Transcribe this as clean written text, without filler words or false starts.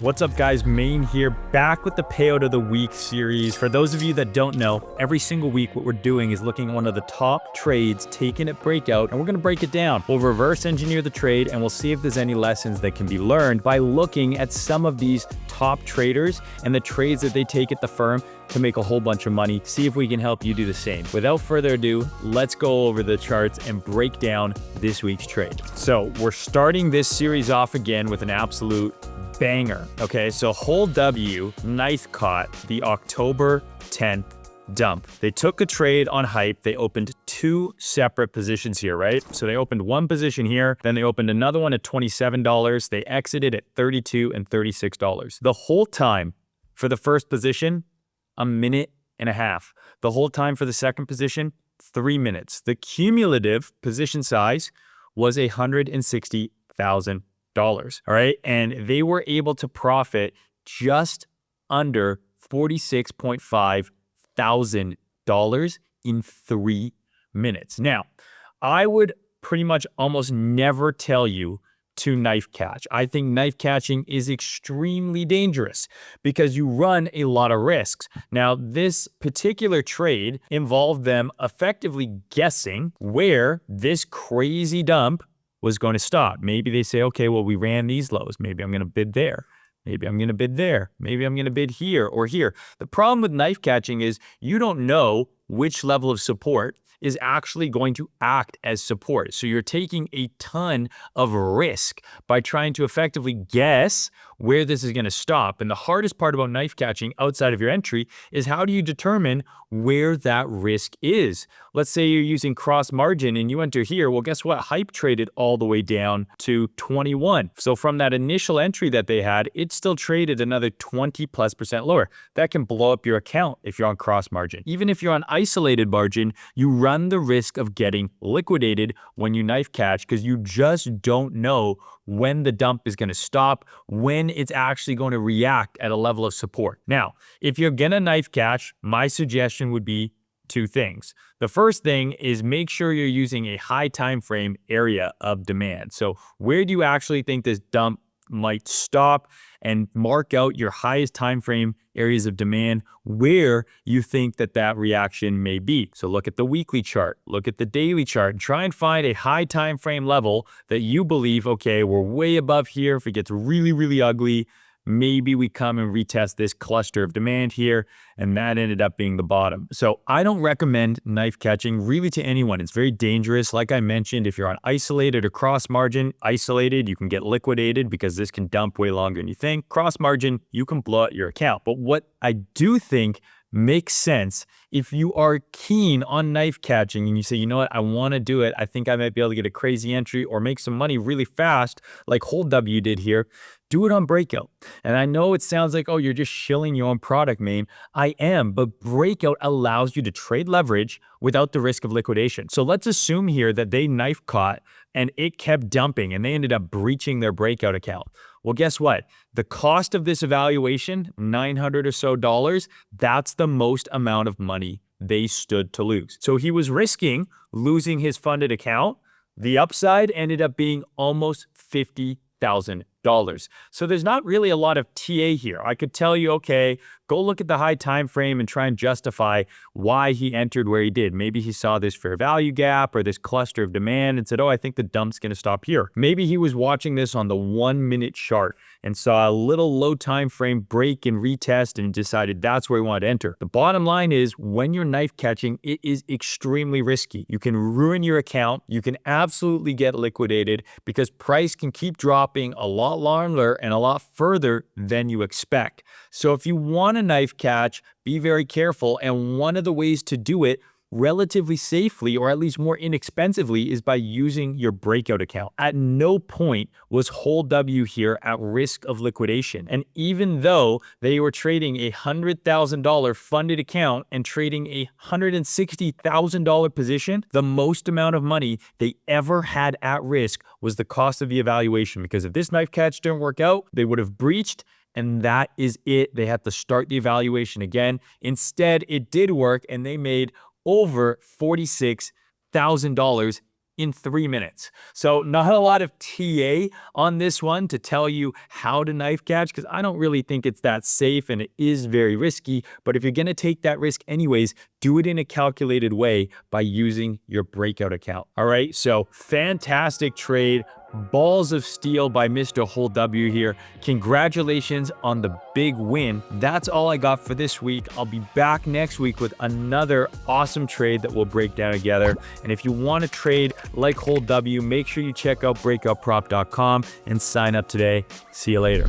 What's up guys, Mayne here, back with the Payout of the Week series. For those of you that don't know, every single week what we're doing is looking at one of the top trades taken at Breakout, and we're gonna break it down. We'll reverse engineer the trade and we'll see if there's any lessons that can be learned by looking at some of these top traders and the trades that they take at the firm to make a whole bunch of money. See if we can help you do the same. Without further ado, let's go over the charts and break down this week's trade. So we're starting this series off again with an absolute banger. Okay, so whole W, nice caught the October 10th dump. They took a trade on hype. They opened two separate positions here, right? So they opened one position here, then they opened another one at $27. They exited at $32 and $36. The whole time for the first position, a minute and a half. The whole time for the second position, 3 minutes. The cumulative position size was $160,000. All right, and they were able to profit just under $46.5 thousand in 3 minutes. Now, I would pretty much almost never tell you to knife catch. I think knife catching is extremely dangerous because you run a lot of risks. Now, this particular trade involved them effectively guessing where this crazy dump was going to stop. Maybe they say, okay, well, we ran these lows. Maybe I'm going to bid there. Maybe I'm going to bid there. Maybe I'm going to bid here or here. The problem with knife catching is you don't know which level of support is actually going to act as support. So you're taking a ton of risk by trying to effectively guess where this is going to stop. And the hardest part about knife catching outside of your entry is how do you determine where that risk is? Let's say you're using cross margin and you enter here. Well, guess what? Hype traded all the way down to 21. So from that initial entry that they had, it still traded another 20+% lower. That can blow up your account if you're on cross margin. Even if you're on isolated margin, you run the risk of getting liquidated when you knife catch because you just don't know when the dump is going to stop, when it's actually going to react at a level of support. Now, if you're going to knife catch, my suggestion would be two things. The first thing is make sure you're using a high time frame area of demand. So where do you actually think this dump might stop, and mark out your highest time frame areas of demand where you think that reaction may be. So look at the weekly chart, look at the daily chart, and try and find a high time frame level that you believe, okay, we're way above here. If it gets really, really ugly, maybe we come and retest this cluster of demand here, and that ended up being the bottom. So I don't recommend knife catching really to anyone. It's very dangerous. Like I mentioned, if you're on isolated or cross margin, isolated, you can get liquidated because this can dump way longer than you think. Cross margin, you can blow out your account. But what I do think makes sense if you are keen on knife catching and you say, you know what, I want to do it. I think I might be able to get a crazy entry or make some money really fast like whole W did here. Do it on Breakout. And I know it sounds like, oh, you're just shilling your own product, Mayne. I am, but Breakout allows you to trade leverage without the risk of liquidation. So let's assume here that they knife caught and it kept dumping and they ended up breaching their Breakout account. Well, guess what? The cost of this evaluation, $900 or so, that's the most amount of money they stood to lose. So he was risking losing his funded account. The upside ended up being almost $50,000. So there's not really a lot of TA here. I could tell you, okay, go look at the high time frame and try and justify why he entered where he did. Maybe he saw this fair value gap or this cluster of demand and said, oh, I think the dump's going to stop here. Maybe he was watching this on the 1 minute chart and saw a little low time frame break and retest and decided that's where he wanted to enter. The bottom line is when you're knife catching, it is extremely risky. You can ruin your account. You can absolutely get liquidated because price can keep dropping a lot longer and a lot further than you expect. So if you want a knife catch, be very careful. And one of the ways to do it relatively safely, or at least more inexpensively, is by using your Breakout account. At no point was whole W here at risk of liquidation. And even though they were trading a $100,000 funded account and trading a $160,000 position, the most amount of money they ever had at risk was the cost of the evaluation. Because if this knife catch didn't work out, they would have breached, and that is it. They had to start the evaluation again. Instead, it did work, and they made over $46,000 in 3 minutes. So not a lot of TA on this one to tell you how to knife catch, because I don't really think it's that safe and it is very risky. But if you're going to take that risk anyways, do it in a calculated way by using your Breakout account. All right, so fantastic trade. Balls of steel by Mr. Whole W here. Congratulations on the big win. That's all I got for this week. I'll be back next week with another awesome trade that we'll break down together. And if you want to trade like Whole W, make sure you check out breakoutprop.com and sign up today. See you later.